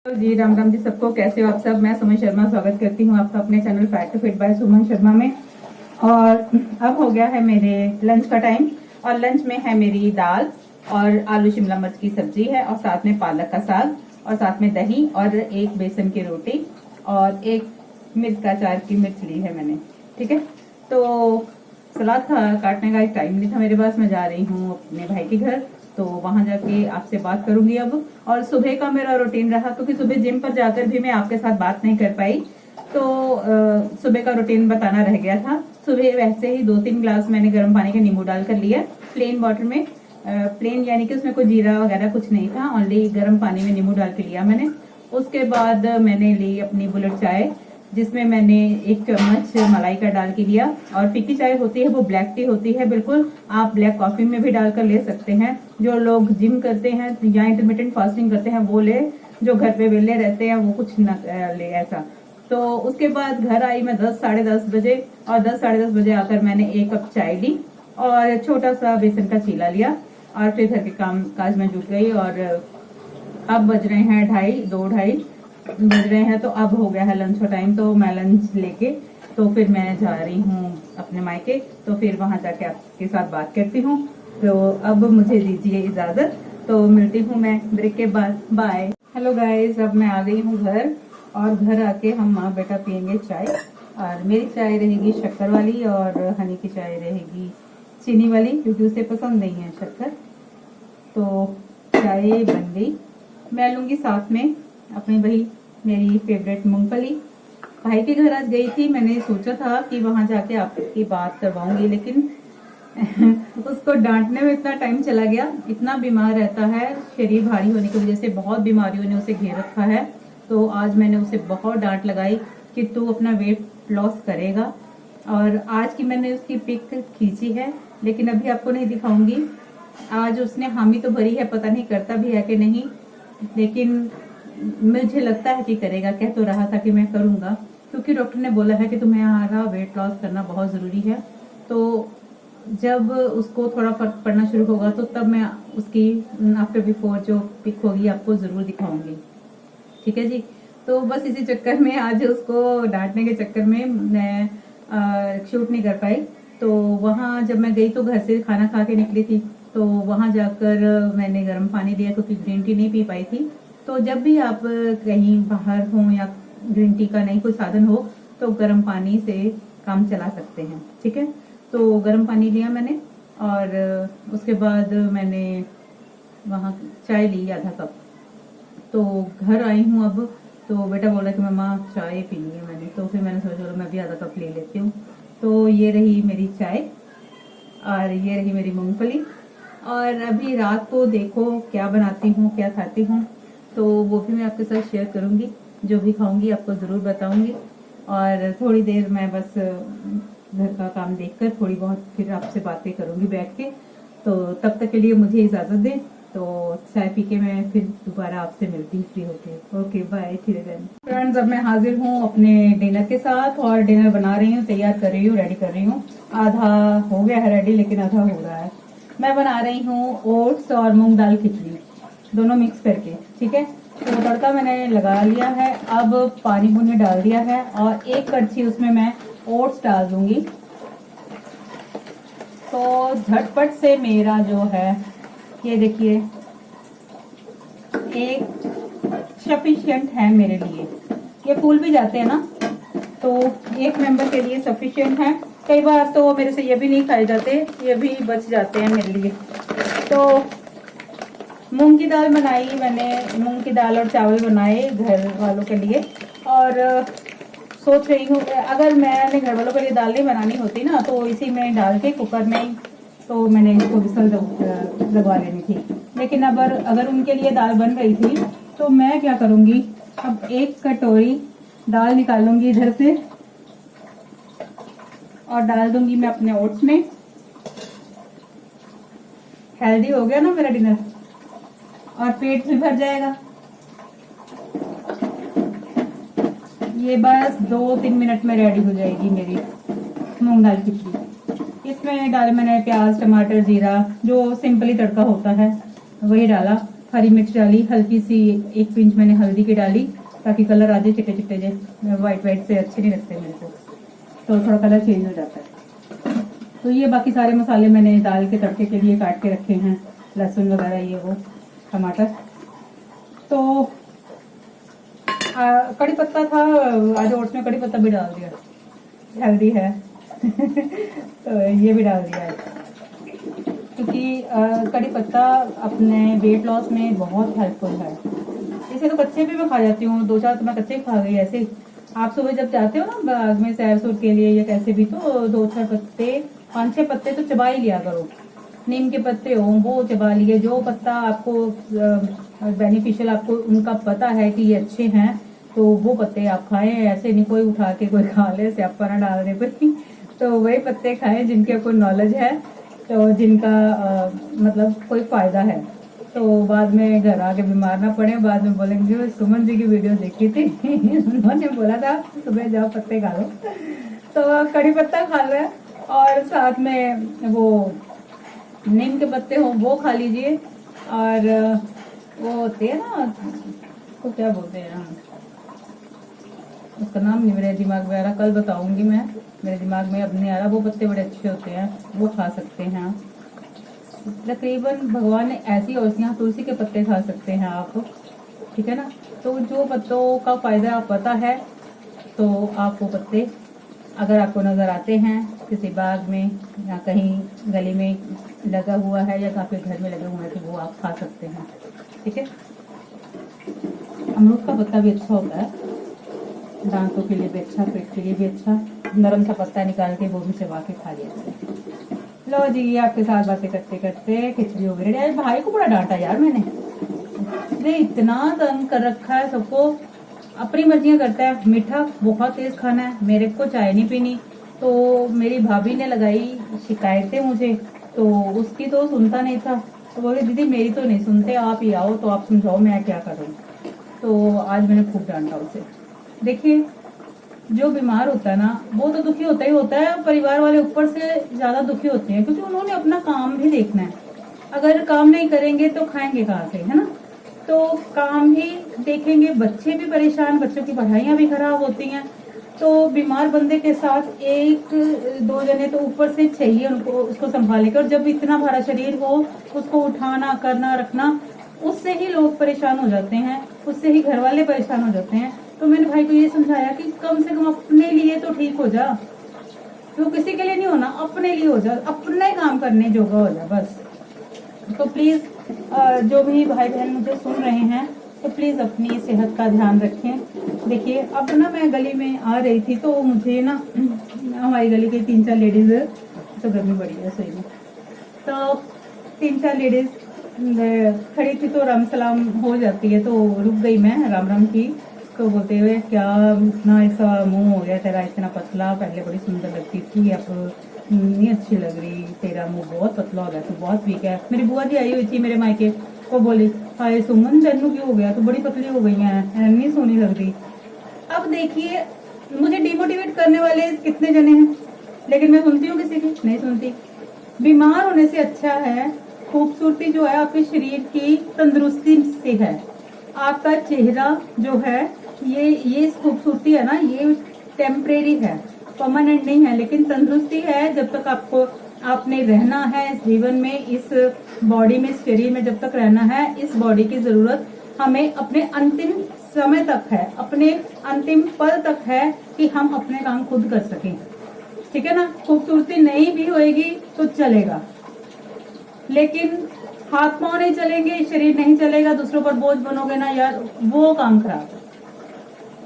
जी राम राम जी सबको, कैसे हो आप सब। मैं सुमन शर्मा स्वागत करती हूँ आपका अपने channel fat to fit by Suman Sharma में। और अब हो गया है मेरे लंच का टाइम और लंच में है मेरी दाल और आलू शिमला मिर्च की सब्जी है और साथ में पालक का साग और साथ में दही और एक बेसन की रोटी और एक मिर्च का अचार की मिर्च ली है मैंने। ठीक है, तो सलाद काटने का टाइम नहीं था मेरे पास। मैं जा रही हूँ अपने भाई के घर, तो वहां जाके आपसे बात करूंगी अब। और सुबह का मेरा रूटीन रहा, क्योंकि सुबह जिम पर जाकर भी मैं आपके साथ बात नहीं कर पाई, तो सुबह का रूटीन बताना रह गया था। सुबह वैसे ही 2-3 गिलास मैंने गर्म पानी का नींबू डालकर लिया प्लेन वाटर में। प्लेन यानी कि उसमें कोई जीरा वगैरह कुछ नहीं था, ओनली गर्म पानी में नींबू डाल के लिया मैंने। उसके बाद मैंने ली अपनी बुलेट चाय, जिसमें मैंने 1 चम्मच मलाई का डाल के लिया। और फीकी चाय होती है वो ब्लैक टी होती है, बिल्कुल आप ब्लैक कॉफी में भी डालकर ले सकते हैं। जो लोग जिम करते हैं या इंटरमिटेंट फास्टिंग करते हैं वो ले, जो घर पे वेले रहते हैं वो कुछ न ले ऐसा। तो उसके बाद घर आई मैं 10 साढ़े 10 बजे, और 10 साढ़े 10 बजे आकर मैंने 1 कप चाय ली और छोटा सा बेसन का चीला लिया और फिर घर के काम काज में जुट गई। और अब बज रहे हैं 2:30 बज रहे हैं, तो अब हो गया है लंच का टाइम। तो मैं लंच लेके तो फिर मैं जा रही हूँ अपने मायके, तो फिर वहां जाके आपके साथ बात करती हूँ। तो अब मुझे दीजिए इजाजत, तो मिलती हूँ मैं ब्रेक के बाद। बाय। हेलो गाइस, अब मैं आ गई हूँ घर, और घर आके हम माँ बेटा पियेंगे चाय। और मेरी चाय रहेगी शक्कर वाली और हनी की चाय रहेगी चीनी वाली, क्योंकि उसे पसंद नहीं है शक्कर। तो चाय बन गई। मैं लूंगी साथ में अपनी वही मेरी फेवरेट मूंगफली। भाई के घर आज गई थी, मैंने सोचा था कि वहां जाके आपकी बात करवाऊंगी, लेकिन उसको डांटने में इतना टाइम चला गया। इतना बीमार रहता है, शरीर भारी होने की वजह से बहुत बीमारियों ने उसे घेर रखा है। तो आज मैंने उसे बहुत डांट लगाई कि तू अपना वेट लॉस करेगा। और आज की मैंने उसकी पिक खींची है, लेकिन अभी आपको नहीं दिखाऊंगी। आज उसने हामी तो भरी है, पता नहीं करता भी है कि नहीं, लेकिन मुझे लगता है कि करेगा। कह तो रहा था कि मैं करूंगा, क्योंकि डॉक्टर ने बोला है कि तुम्हारा वेट लॉस करना बहुत जरूरी है। तो जब उसको थोड़ा फर्क पड़ना शुरू होगा तो तब मैं उसकी आफ्टर बिफोर जो पिक होगी आपको जरूर दिखाऊंगी। ठीक है जी। तो बस इसी चक्कर में आज उसको डांटने के चक्कर में मैं शूट नहीं कर पाई। तो वहां जब मैं गई तो घर से खाना खा के निकली थी, तो वहां जाकर मैंने गर्म पानी लिया, क्योंकि ग्रीन टी नहीं पी पाई थी। तो जब भी आप कहीं बाहर हो या ग्रीन टी का नहीं कोई साधन हो, तो गर्म पानी से काम चला सकते हैं। ठीक है, तो गर्म पानी लिया मैंने, और उसके बाद मैंने वहाँ चाय ली आधा कप। तो घर आई हूँ अब, तो बेटा बोला कि मम्मा चाय पीनी है मैंने, तो फिर मैंने सोचा चलो मैं भी आधा कप ले लेती हूँ। तो ये रही मेरी चाय और ये रही मेरी मूंगफली। और अभी रात को देखो क्या बनाती हूँ क्या खाती हूँ, तो वो भी मैं आपके साथ शेयर करूंगी। जो भी खाऊंगी आपको जरूर बताऊंगी। और थोड़ी देर मैं बस घर का काम देखकर थोड़ी बहुत फिर आपसे बातें करूंगी बैठ के। तो तब तक के लिए मुझे इजाजत दें, तो चाय पी के मैं फिर दोबारा आपसे मिलती हूँ फ्री होके। Okay bye. फ्रेंड्स, अब मैं हाजिर हूँ अपने डिनर के साथ, और डिनर बना रही हूँ, तैयार कर रही हूँ, रेडी कर रही हूँ। आधा हो गया है रेडी, लेकिन आधा हो रहा है। मैं बना रही हूँ ओट्स और मूंग दाल खिचड़ी, दोनों मिक्स करके। ठीक है, तो तड़का मैंने लगा लिया है। अब पानी बुनी डाल दिया है, और 1 कड़छी उसमें मैं ओट्स डाल दूंगी। तो झटपट से मेरा जो है ये देखिए एक सफिशिएंट है मेरे लिए। ये फूल भी जाते हैं ना, तो 1 मेंबर के लिए सफिशिएंट है। कई बार तो मेरे से ये भी नहीं खाए जाते, ये भी बच जाते हैं मेरे लिए। तो मूंग की दाल बनाई मैंने, मूंग की दाल और चावल बनाए घर वालों के लिए। और सोच रही हूँ अगर मैंने घर वालों के लिए दाल नहीं बनानी होती ना, तो इसी में डाल के कुकर में तो मैंने इसको विसल लगवा लेनी थी। लेकिन अगर उनके लिए दाल बन रही थी, तो मैं क्या करूंगी, अब 1 कटोरी दाल निकालूंगी इधर से और डाल दूंगी मैं अपने ओट्स में। हेल्दी हो गया ना मेरा डिनर, और पेट भी भर जाएगा। ये बस 2-3 मिनट में रेडी हो जाएगी मेरी मूंग दाल खिचड़ी। इसमें डाले मैंने प्याज टमाटर जीरा, जो सिंपली तड़का होता है वही डाला। हरी मिर्च डाली, हल्की सी 1 पिंच मैंने हल्दी की डाली ताकि कलर आ जाए चिट्टे चिट्टे जे। वाइट वाइट से अच्छे नहीं लगते मेरे को, तो थोड़ा कलर चेंज हो जाता है। तो ये बाकी सारे मसाले मैंने दाल के तड़के के लिए काट के रखे हैं, लहसुन वगैरह ये वो, टमाटर। तो कड़ी पत्ता था, आज ओट्स में कड़ी पत्ता भी डाल दिया, हेल्दी है। तो ये भी डाल दिया है क्योंकि कड़ी पत्ता अपने वेट लॉस में बहुत हेल्पफुल है। इसे तो कच्चे भी मैं खा जाती हूँ, 2-4 तो मैं कच्चे खा गई ऐसे। आप सुबह जब जाते हो ना बाग में सैर सूर के लिए या कैसे भी, तो 2-4 पत्ते, 5-6 पत्ते तो चबा ही लिया करो। नीम के पत्ते हो वो चबा लिए, जो पत्ता आपको बेनिफिशियल, आपको उनका पता है कि ये अच्छे हैं, तो वो पत्ते आप खाएं। ऐसे नहीं कोई उठा के कोई खा ले, स्यापा ना डाल दे कोई। तो वही पत्ते खाएं जिनके आपको नॉलेज है, तो जिनका मतलब कोई फायदा है, तो बाद में घर आके बीमार ना पड़े। बाद में बोलेंगे सुमन जी की वीडियो देखी थी, उन्होंने बोला था सुबह जाओ पत्ते खा लो। तो कड़ी पत्ता खा लो और साथ में वो नीम के पत्ते हो वो खा लीजिए। और वो होते हैं ना, उसको क्या बोलते हैं, उसका नाम नहीं मेरे दिमाग में आ रहा, कल बताऊंगी मैं, मेरे दिमाग में अब नहीं आ रहा। वो पत्ते बड़े अच्छे होते हैं, वो खा सकते हैं। तकरीबन भगवान ने ऐसी औषधियाँ, तुलसी के पत्ते खा सकते हैं आप, ठीक है ना। तो जो पत्तों का फायदा आप पता है, तो आप वो पत्ते अगर आपको नजर आते हैं किसी बाग में या कहीं गली में लगा हुआ है या काफी घर में लगे हुए हैं, तो वो आप खा सकते हैं, ठीक है। अमरूद का पत्ता भी अच्छा होता है, दांतों के लिए भी अच्छा, पेट के लिए भी अच्छा। नरम सा पत्ता निकाल के वो भी चबा के खा लिया करें। लो जी, आपके साथ बातें करते करते खिचड़ी हो गई रेडी। भाई को बड़ा डांटा यार मैंने, इतना तंग कर रखा है सबको, अपनी मर्जियां करता है। मीठा बहुत तेज खाना है, मेरे को चाय नहीं पीनी, तो मेरी भाभी ने लगाई शिकायतें मुझे, तो उसकी तो सुनता नहीं था। तो बोले दीदी मेरी तो नहीं सुनते, आप ही आओ तो आप समझाओ मैं क्या करूँ। तो आज मैंने खूब डांटा उसे। देखिए, जो बीमार होता है ना वो तो दुखी होता ही होता है, परिवार वाले ऊपर से ज्यादा दुखी होते हैं, क्योंकि उन्होंने अपना काम भी देखना है। अगर काम नहीं करेंगे तो खाएंगे कहाँ से, है ना। तो काम ही देखेंगे, बच्चे भी परेशान, बच्चों की पढ़ाइयाँ भी खराब होती हैं। तो बीमार बंदे के साथ 1-2 जने तो ऊपर से चाहिए उनको, उसको संभाले के। और जब इतना भारा शरीर हो, उसको उठाना, करना, रखना, उससे ही लोग परेशान हो जाते हैं, उससे ही घर वाले परेशान हो जाते हैं। तो मैंने भाई को ये समझाया कि कम से कम अपने लिए तो ठीक हो जा, तो किसी के लिए नहीं होना, अपने लिए हो जा, अपने काम करने जोगा हो जा बस। तो प्लीज जो भी भाई बहन मुझे सुन रहे हैं, तो प्लीज अपनी सेहत का ध्यान रखें। देखिए, अब ना मैं गली में आ रही थी, तो मुझे ना हमारी गली के 3-4 लेडीज, तो गर्मी बड़ी है सही में, तो 3-4 लेडीज खड़ी थी, तो राम सलाम हो जाती है, तो रुक गई मैं, राम राम की। तो बोलते हुए क्या इतना ऐसा मुंह हो गया तेरा, इतना पतला, पहले बड़ी सुंदर लगती थी, अब नहीं अच्छी लग रही, तेरा मुंह बहुत पतला हो गया, तो बहुत वीक है। मेरी बुआ जी आई हुई थी मेरे मायके, वो बोली हाय सुमन जन्नू क्यों हो गया, तो बड़ी पतली हो गई है, नहीं सोनी लग रही। अब देखिए, मुझे डिमोटिवेट करने वाले कितने जने हैं, लेकिन मैं सुनती हूँ किसी की नहीं सुनती। बीमार होने से अच्छा है, खूबसूरती जो है आपके शरीर की तंदुरुस्ती से है। आपका चेहरा जो है, ये खूबसूरती है ना, ये टेम्परेरी है, परमानेंट नहीं है। लेकिन तंदुरुस्ती है, जब तक आपको आपने रहना है इस जीवन में, इस बॉडी में, इस शरीर में जब तक रहना है, इस बॉडी की जरूरत हमें अपने अंतिम समय तक है, अपने अंतिम पल तक है कि हम अपने काम खुद कर सकें, ठीक है ना। खूबसूरती नहीं भी होएगी तो चलेगा, लेकिन हाथ पांव नहीं चलेंगे, शरीर नहीं चलेगा, दूसरों पर बोझ बनोगे ना यार, वो काम खराब है।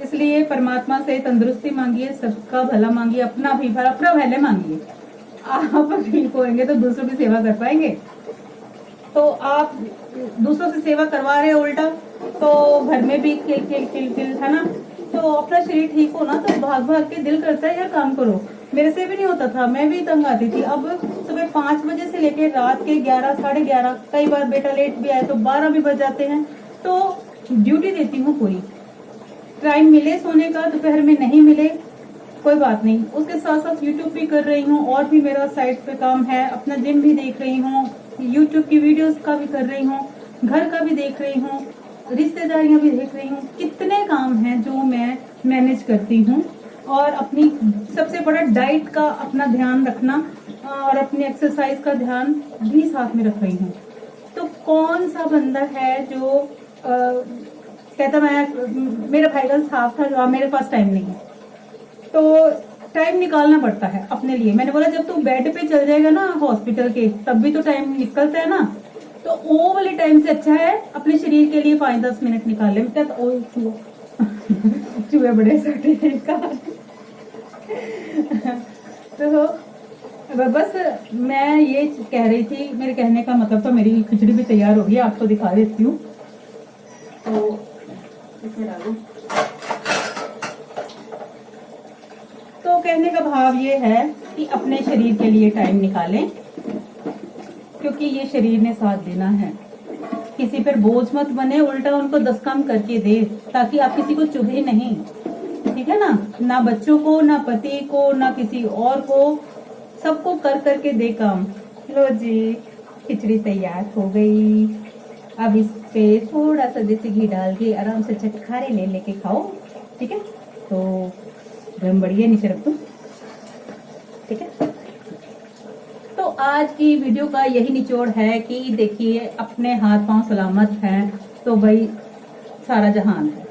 इसलिए परमात्मा से तंदुरुस्ती मांगिए, सबका भला मांगिए, अपना भी भला, अपना भले मांगिए। आप ठीक होंगे तो दूसरों की सेवा कर पाएंगे। तो आप दूसरों से सेवा करवा रहे हो उल्टा, तो घर में भी किल किल किल किल, है ना। तो अपना शरीर ठीक हो ना, तो भाग भाग के दिल करता है यार काम करो। मेरे से भी नहीं होता था, मैं भी तंग आती थी। अब सुबह 5 बजे से लेके रात के 11, 11:30, कई बार बेटा लेट भी आए तो 12 भी बज जाते हैं, तो ड्यूटी देती हूँ पूरी। टाइम मिले सोने का, दोपहर में नहीं मिले कोई बात नहीं, उसके साथ साथ यूट्यूब भी कर रही हूँ, और भी मेरा साइट पे काम है, अपना जिम भी देख रही हूँ, यूट्यूब की वीडियोस का भी कर रही हूँ। घर का भी देख रही हूँ, रिश्तेदारियां भी देख रही हूँ, कितने काम हैं जो मैं मैनेज करती हूँ। और अपनी सबसे बड़ा डाइट का अपना ध्यान रखना और अपनी एक्सरसाइज का ध्यान भी साथ में रख रही हूँ। तो कौन सा बंदा है जो कहता मैं मेरा भाई का साफ था, जो मेरे पास टाइम नहीं है। तो टाइम निकालना पड़ता है अपने लिए। मैंने बोला जब तू बेड पे चल जाएगा ना हॉस्पिटल के, तब भी तो टाइम निकलता है ना। तो वो वाले टाइम से अच्छा है अपने शरीर के लिए 5-10 मिनट निकाल ले। चूहे बड़े सटे का। तो बस मैं ये कह रही थी, मेरे कहने का मतलब तो मेरी खिचड़ी भी तैयार हो गई, आपको दिखा देती हूँ। तो इसमें डालूं। तो कहने का भाव ये है कि अपने शरीर के लिए टाइम निकालें, क्योंकि ये शरीर ने साथ देना है। किसी पर बोझ मत बने, उल्टा उनको 10 काम करके दे, ताकि आप किसी को चुभे नहीं। ठीक है ना बच्चों को, ना पति को, ना किसी और को, सबको कर करके दे काम। लो जी, खिचड़ी तैयार हो गई। अब इस पे थोड़ा सा देसी घी डाल के आराम से चटखारे ले लेके खाओ। ठीक है, तो गरम बढ़िया नीचे रख दो। ठीक है, तो आज की वीडियो का यही निचोड़ है कि देखिए अपने हाथ पांव सलामत हैं तो भाई सारा जहान है,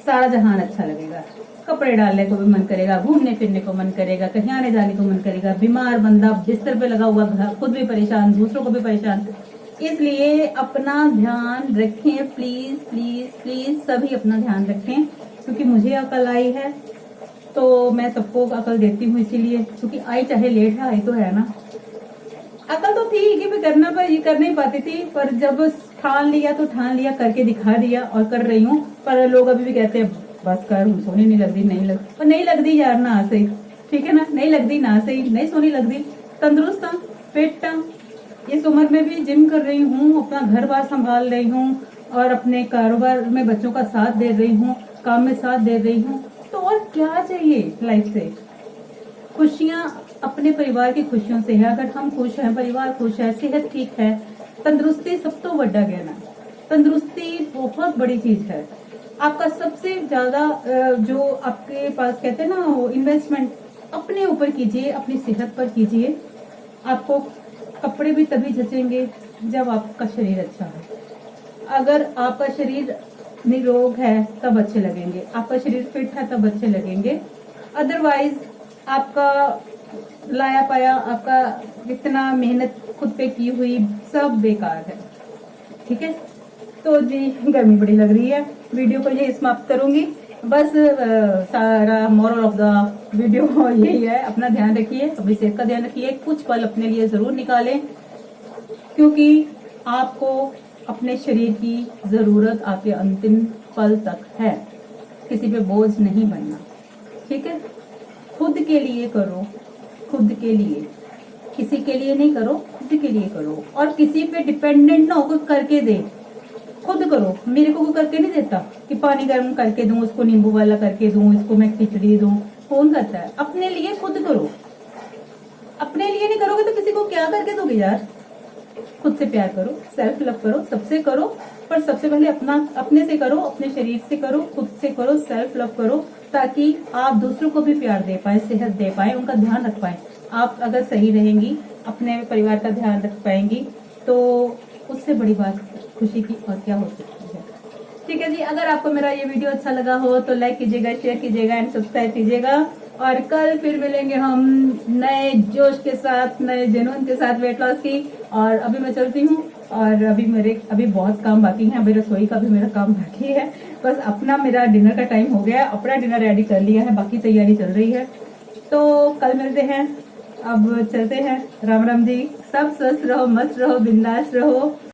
सारा जहान अच्छा लगेगा। कपड़े डालने को भी मन करेगा, घूमने फिरने को मन करेगा, कहीं आने जाने को मन करेगा। बीमार बंदा बिस्तर पे लगा हुआ, घर खुद भी परेशान, दूसरों को भी परेशान। इसलिए अपना ध्यान रखें, प्लीज प्लीज प्लीज सभी अपना ध्यान रखें, क्योंकि मुझे अकल आई है तो मैं सबको अकल देती हूँ। इसीलिए क्योंकि आई चाहे लेट है, आई तो है ना। अकल तो थी कि मैं करना पर ये कर नहीं पाती थी, पर जब ठान लिया तो ठान लिया, करके दिखा दिया और कर रही हूँ। पर लोग अभी भी कहते हैं बस कर, सोनी नहीं लगती, नहीं लगती। और नहीं लगती यार ना सही, ठीक है ना, नहीं लगती ना सही, नहीं सोनी लगती। तंदुरुस्त हूँ, फिट हूँ, इस उम्र में भी जिम कर रही हूँ, अपना घर बार संभाल रही हूँ और अपने कारोबार में बच्चों का साथ दे रही हूँ, काम में साथ दे रही हूँ। तो और क्या चाहिए लाइफ से? खुशियाँ अपने परिवार की खुशियों से है। अगर हम खुश हैं, परिवार खुश है, सेहत ठीक है, तंदुरुस्ती सब तो बड़ा ज्ञान है। तंदुरुस्ती बहुत बड़ी चीज है। आपका सबसे ज्यादा जो आपके पास कहते हैं ना, वो इन्वेस्टमेंट अपने ऊपर कीजिए, अपनी सेहत पर कीजिए। आपको कपड़े भी तभी जचेंगे जब आपका शरीर अच्छा है। अगर आपका शरीर निरोग है तब अच्छे लगेंगे, आपका शरीर फिट है तब अच्छे लगेंगे। अदरवाइज आपका लाया पाया, आपका इतना मेहनत खुद पे की हुई, सब बेकार है। ठीक है, तो जी गर्मी बड़ी लग रही है, वीडियो को यही समाप्त करूंगी। बस सारा मोरल ऑफ द वीडियो यही है, अपना ध्यान रखिए, अपनी सेहत का ध्यान रखिए, कुछ पल अपने लिए जरूर निकालें, क्योंकि आपको अपने शरीर की जरूरत आपके अंतिम पल तक है। किसी पे बोझ नहीं बनना। ठीक है, खुद के लिए करो, खुद के लिए, किसी के लिए नहीं करो, खुद के लिए करो। और किसी पे डिपेंडेंट ना हो, करके दे, खुद करो। मेरे को कोई करके नहीं देता कि पानी गर्म करके दूं, उसको नींबू वाला करके दूं, इसको मैं खिचड़ी दूं। कौन करता है? अपने लिए खुद करो। अपने लिए नहीं करोगे तो किसी को क्या करके दोगे यार? खुद से प्यार करो, सेल्फ लव करो, सबसे करो, पर सबसे पहले अपने से करो, अपने शरीर से करो, खुद से करो, सेल्फ लव करो, ताकि आप दूसरों को भी प्यार दे पाए, सेहत दे पाए, उनका ध्यान रख पाए। आप अगर सही रहेंगी, अपने परिवार का ध्यान रख पाएंगी, तो उससे बड़ी बात खुशी की और क्या हो सकती है। ठीक है जी, अगर आपको मेरा ये वीडियो अच्छा लगा हो तो लाइक कीजिएगा, शेयर कीजिएगा एंड सब्सक्राइब कीजिएगा। और कल फिर मिलेंगे हम नए जोश के साथ, नए जुनून के साथ वेट लॉस की। और अभी मैं चलती हूँ, और अभी बहुत काम बाकी है, अभी रसोई का भी मेरा काम बाकी है। बस अपना मेरा डिनर का टाइम हो गया, अपना डिनर रेडी कर लिया है, बाकी तैयारी चल रही है। तो कल मिलते हैं, अब चलते हैं। राम राम जी, सब स्वस्थ रहो, मस्त रहो, बिंदास रहो।